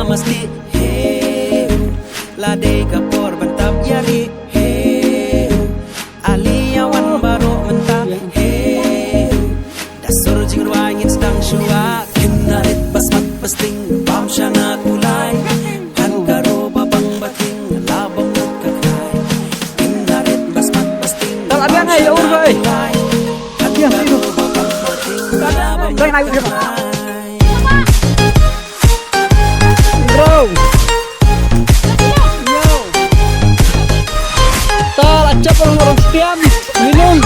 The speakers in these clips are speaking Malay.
mesti hey ladai kapor bantap yari hey aliawan baru mentah hey dasur jing ruangin sedang syua kinarit basmat pesting bam syana kulai kan karo babang bating labang kakai kinarit basmat pesting bam syana kulai kan karo babang bating labang kakai orang sekian minum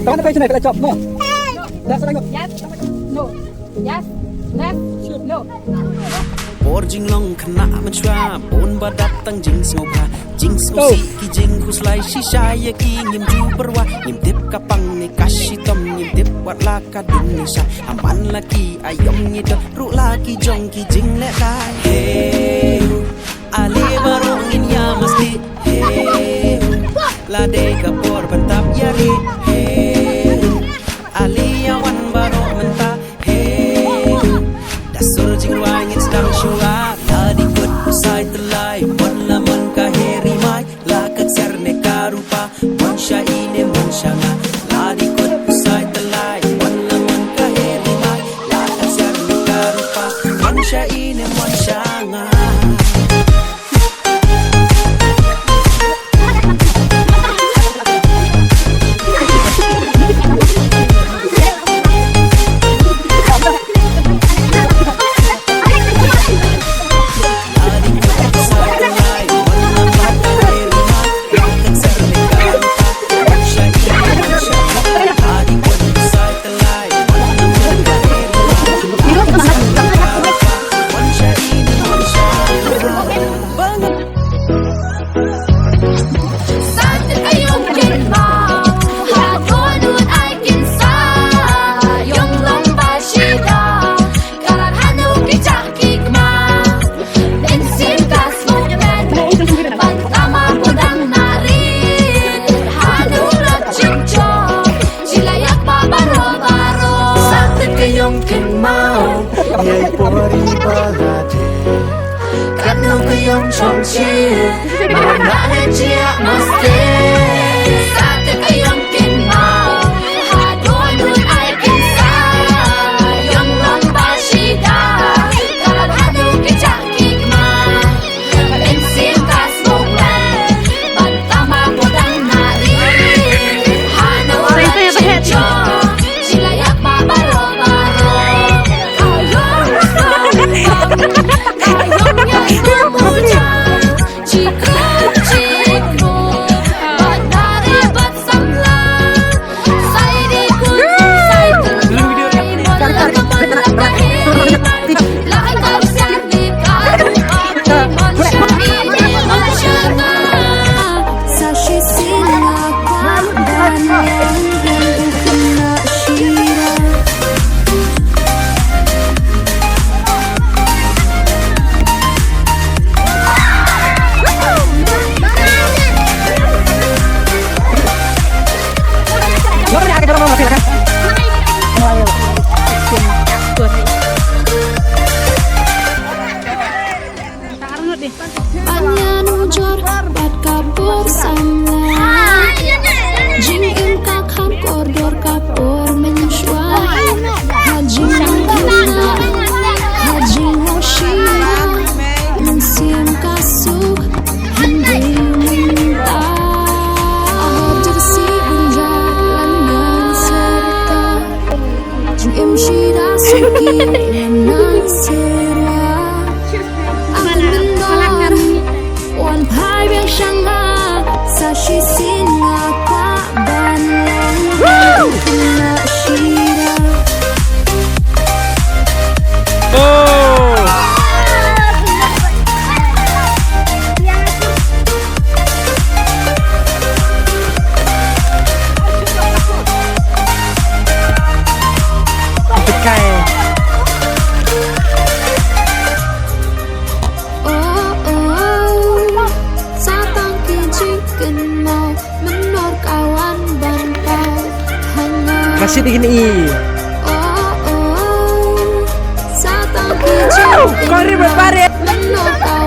Tangan apa sini? Kita chop, no. Yes, no. Yes, left, no. Por jing long khana machwa pon badat tang jing snopa jing snosi ki jing khuslai shisha ye ki ngim ju perwa ngim tip kapang ne kashi tom ngim tip wat la ka dun ni sa aman la ki ayom ni do ru la ki jong ki jing le lai hey ali barong in ya mesti hey la de kapor bantap yari hey ali awan barong mentah hey dasur jing ruangin sedang syua tadi kut usai telai pon laman kaheri mai lakak serne karupa pon syaine mon syanga tadi kut usai telai pon laman kaheri mai lakak serne karupa pon syaine mon syanga Nhảy pori balade Kanu kayong chong chia Mana chia maste Sate kayong kinmao Hadonun ay kinsa Yung lomba shida Karadhanu kichakikma Ensim kasmuklan Bantama podang nari Hano rachicho Silayak mabaro-baro Takkan mau menor kawan bantau hangat. Kasih digini. Oh, satang kijang Kau ribet pare. menor kawan